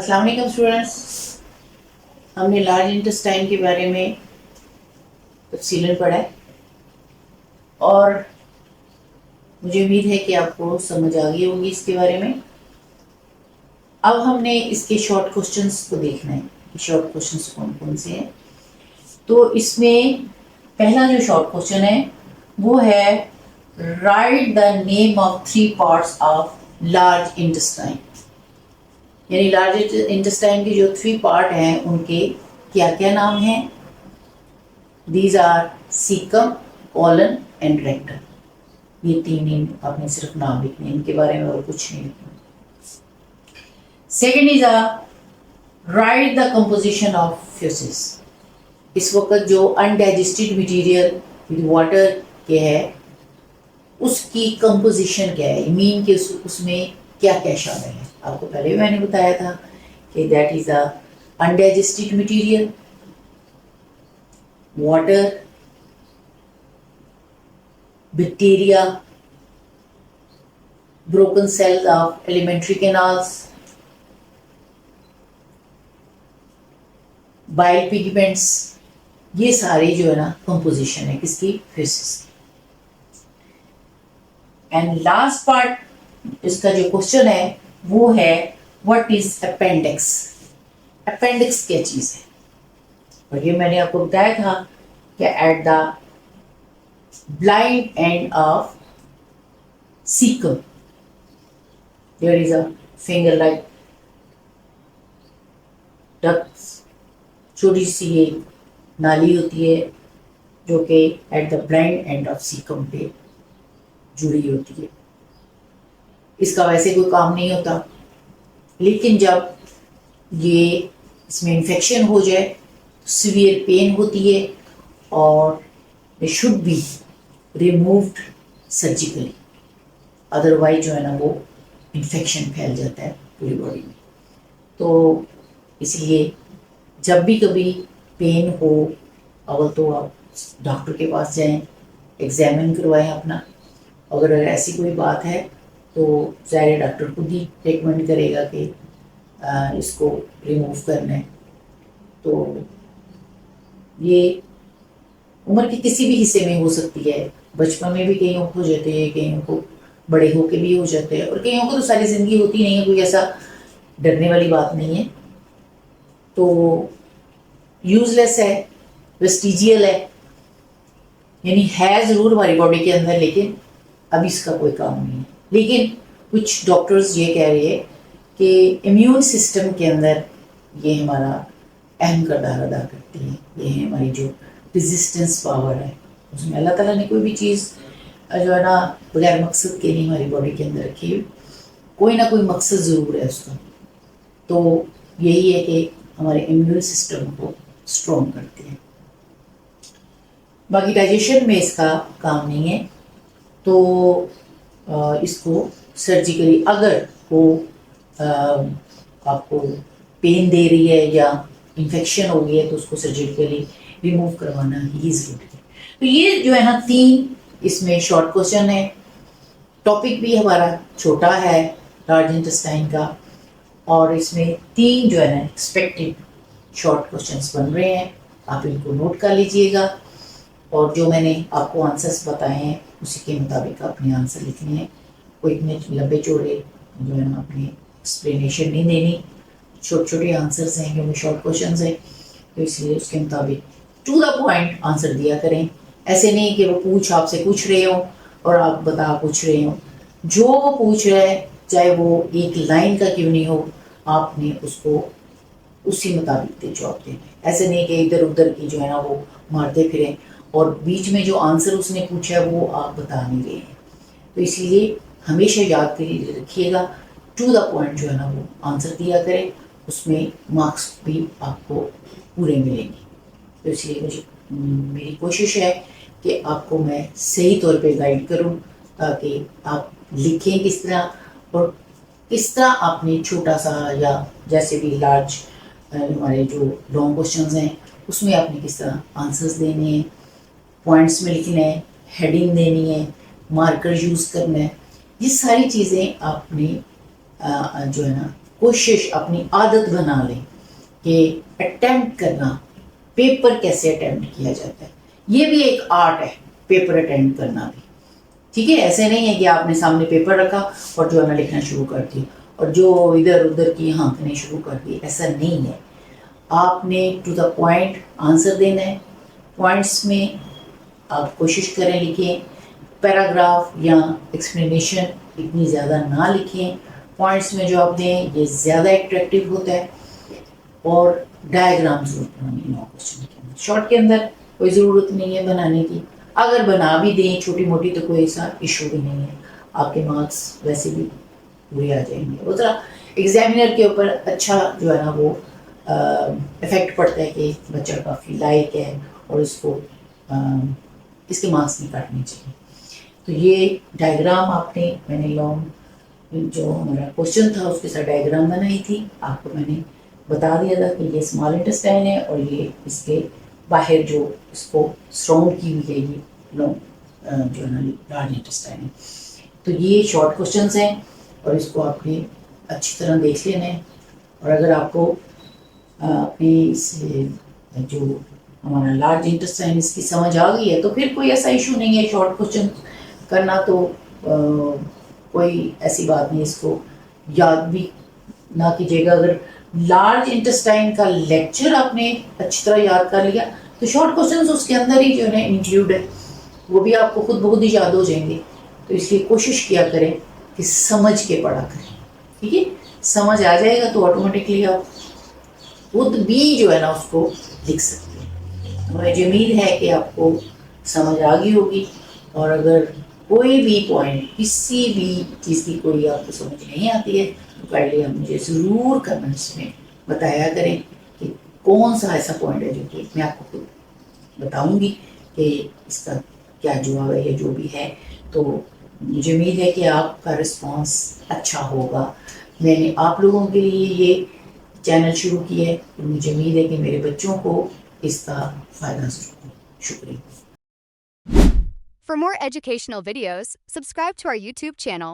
السلام علیکم اسٹوڈنٹس، ہم نے لارج انٹسٹائن کے بارے میں تفصیلاً پڑھا ہے اور مجھے امید ہے کہ آپ کو سمجھ آ گئی ہوگی اس کے بارے میں۔ اب ہم نے اس کے شارٹ کوسچنس کو دیکھنا ہے کہ شارٹ کوسچنس کون کون سے ہیں۔ تو اس میں پہلا جو شارٹ کوسچن ہے وہ ہے right the name of 3 parts of large intestine, یعنی لارج انٹسٹائن کے جو 3 پارٹ ہیں ان کے کیا کیا نام ہیں۔ These are caecum, colon and rectum. یہ 3 آپ نے صرف نام لکھنے ہیں، ان کے بارے میں اور کچھ نہیں لکھنا۔ Second is write the composition of faeces. اس وقت جو انڈائجسٹڈ مٹیریل ود واٹر کے ہے اس کی کمپوزیشن کیا ہے، مین کہ اس میں کیا کیا شامل ہے۔ آپ کو پہلے بھی میں نے بتایا تھا کہ that is a undigested material, water, bacteria, broken cells of elementary canals، bile pigments، یہ سارے جو ہے نا کمپوزیشن ہے کس کی، فیوسز کی۔ اینڈ لاسٹ پارٹ اس کا جو کوشچن ہے وہ ہے what is appendix۔ appendix کیا چیز ہے، اور یہ میں نے آپ کو بتایا تھا کہ at the blind end of cecum there is a finger like duct، چھوٹی سی ایک نالی ہوتی ہے جو کہ at the blind end of caecum پہ جڑی ہوتی ہے۔ اس کا ویسے کوئی کام نہیں ہوتا، لیکن جب یہ اس میں انفیکشن ہو جائے تو سیویئر پین ہوتی ہے اور it should be removed surgically، otherwise جو ہے نا وہ انفیکشن پھیل جاتا ہے پوری باڈی میں۔ تو اس لیے جب بھی کبھی پین ہو اول تو آپ ڈاکٹر کے پاس جائیں، ایگزامن کروائیں اپنا، اگر ایسی کوئی بات ہے تو ظاہر ڈاکٹر خود ہی ریکمینڈ کرے گا کہ اس کو ریموو کرنا ہے۔ تو یہ عمر کے کسی بھی حصے میں ہو سکتی ہے، بچپن میں بھی کئیوں کو ہو جاتے ہیں، کئیوں کو بڑے ہو کے بھی ہو جاتے ہیں، اور کئیوں کو تو ساری زندگی ہوتی نہیں ہے، کوئی ایسا ڈرنے والی بات نہیں ہے۔ تو یوز لیس ہے، ویسٹیجیل ہے، یعنی ہے ضرور ہماری باڈی کے اندر لیکن اب اس کا کوئی کام نہیں ہے۔ لیکن کچھ ڈاکٹرز یہ کہہ رہے ہیں کہ امیون سسٹم کے اندر یہ ہمارا اہم کردار ادا کرتی ہے، یہ ہے ہماری جو ریزسٹنس پاور ہے، اس میں اللہ تعالیٰ نے کوئی بھی چیز جو ہے نا بغیر مقصد کے نہیں ہماری باڈی کے اندر رکھی، کوئی نہ کوئی مقصد ضرور ہے اس کا۔ تو یہی ہے کہ ہمارے امیون سسٹم کو اسٹرانگ کرتے ہیں۔ باقی ڈائجیشن میں اس کا کام نہیں ہے، تو اس کو سرجیکلی اگر وہ آپ کو پین دے رہی ہے یا انفیکشن ہو گئی ہے تو اس کو سرجیکلی ریموو کروانا ہی ضروری ہے۔ تو یہ جو ہے نا 3 اس میں شارٹ کوسچن ہے۔ ٹاپک بھی ہمارا چھوٹا ہے لارج انٹسٹائن کا، اور اس میں 3 جو ہے نا ایکسپیکٹڈ شارٹ کوسچنس بن رہے ہیں، آپ ان کو نوٹ کر لیجئے گا، اور جو میں نے آپ کو آنسرس بتائے ہیں اسی کے مطابق آپ نے آنسر لکھنے ہیں۔ کوئی اتنے لمبے چوڑے جو ہے نا اپنی ایکسپلینیشن نہیں دینی، چھوٹے چھوٹے آنسرس ہیں کیونکہ شارٹ کوسچنس ہیں، تو اس لیے اس کے مطابق ٹو دا پوائنٹ آنسر دیا کریں۔ ایسے نہیں کہ وہ آپ سے پوچھ رہے ہوں اور آپ بتا پوچھ رہے ہوں، جو وہ پوچھ رہے ہیں چاہے وہ ایک لائن کا کیوں نہیں ہو، آپ نے اس کو اسی مطابق جواب دینا ہے۔ ایسے نہیں کہ ادھر ادھر کی جو ہے نا وہ مارتے پھریں اور بیچ میں جو آنسر اس نے پوچھا ہے وہ آپ بتا نہیں رہے ہیں۔ تو اس لیے ہمیشہ یاد رکھیے گا ٹو دا پوائنٹ جو ہے نا وہ آنسر دیا کریں، اس میں مارکس بھی آپ کو پورے ملیں گے۔ تو اس لیے میری کوشش ہے کہ آپ کو میں صحیح طور پہ گائیڈ کروں تاکہ آپ لکھیں کس طرح، اور کس طرح آپ نے چھوٹا سا یا جیسے بھی لارج ہمارے جو لانگ کوشچنز ہیں اس میں آپ نے کس طرح آنسرز دینے ہیں، پوائنٹس میں لکھنا ہے، ہیڈنگ دینی ہے، مارکر یوز کرنا ہے۔ یہ ساری چیزیں آپ نے جو ہے نا کوشش اپنی عادت بنا لیں کہ اٹیمپٹ کرنا، پیپر کیسے اٹیمپٹ کیا جاتا ہے. یہ بھی ایک آرٹ ہے، پیپر اٹیمپٹ کرنا بھی. ٹھیک ہے، ایسے نہیں ہے کہ آپ نے سامنے پیپر رکھا اور جو ہے نا لکھنا شروع کر دیا اور جو ادھر ادھر کی ہانکنے شروع کر دی. ایسا نہیں ہے. آپ نے ٹو دا پوائنٹ آنسر دینا ہے. پوائنٹس میں آپ کوشش کریں لکھیں. پیراگراف یا ایکسپلینیشن اتنی زیادہ نہ لکھیں. پوائنٹس میں جو آپ دیں یہ زیادہ اٹریکٹیو ہوتا ہے. اور ڈائیگرام ضرور بنانی 9 کوشچن کے اندر. شارٹ کے اندر کوئی ضرورت نہیں ہے بنانے کی. اگر بنا بھی دیں چھوٹی موٹی تو کوئی ایسا ایشو بھی نہیں ہے. آپ کے مارکس ویسے بھی پورے آ جائیں گے. وہ ذرا ایگزامینر کے اوپر اچھا جو ہے نا وہ افیکٹ پڑتا ہے کہ بچہ کافی لائق ہے اور اس کو اس کے مارکس نہیں کاٹنے چاہیے. تو یہ ڈائیگرام آپ نے، میں نے لانگ جو ہمارا کوشچن تھا اس کے ساتھ ڈائیگرام بنائی تھی. آپ کو میں نے بتا دیا تھا کہ یہ اسمال انٹسٹائن ہے اور یہ اس کے باہر جو اس کو سراؤنڈ کی ہوئی ہے یہ لانگ جو ہے نا لارج انٹسٹائن ہے. تو یہ شارٹ کوشچنس ہیں اور اس کو آپ نے اچھی طرح دیکھ لینا ہے. اور اگر آپ کو اپنی سے جو ہمارا لارج انٹسٹائن اس کی سمجھ آ گئی ہے تو پھر کوئی ایسا ایشو نہیں ہے. شارٹ کوشچن کرنا تو کوئی ایسی بات نہیں. اس کو یاد بھی نہ کیجیے گا. اگر لارج انٹسٹائن کا لیکچر آپ نے اچھی طرح یاد کر لیا تو شارٹ کوشچنس اس کے اندر ہی جو ہے انکلوڈ ہے، وہ بھی آپ کو خود بخود ہی یاد ہو جائیں گے. تو اس لیے کوشش کیا کریں کہ سمجھ کے پڑھا کریں. ٹھیک ہے، سمجھ آ جائے گا تو آٹومیٹکلی آپ خود بھی جو ہے نا اس کو لکھ سکتے ہیں. مجھے امید ہے کہ آپ کو سمجھ آ گئی ہوگی. اور اگر کوئی بھی پوائنٹ کسی بھی چیز کی کوئی آپ کو سمجھ نہیں آتی ہے تو کائنڈلی آپ مجھے ضرور کمنٹس میں بتایا کریں کہ کون سا ایسا پوائنٹ ہے جو کہ میں آپ کو خود بتاؤں گی کہ اس کا کیا جواب ہے یا جو بھی ہے. تو مجھے امید ہے کہ آپ کا رسپانس اچھا ہوگا. میں نے آپ لوگوں کے لیے یہ چینل شروع کی ہے. مجھے امید ہے کہ میرے بچوں کو اس کا فائدہ ضرور ہو. شکریہ. For more educational videos, subscribe to our YouTube channel.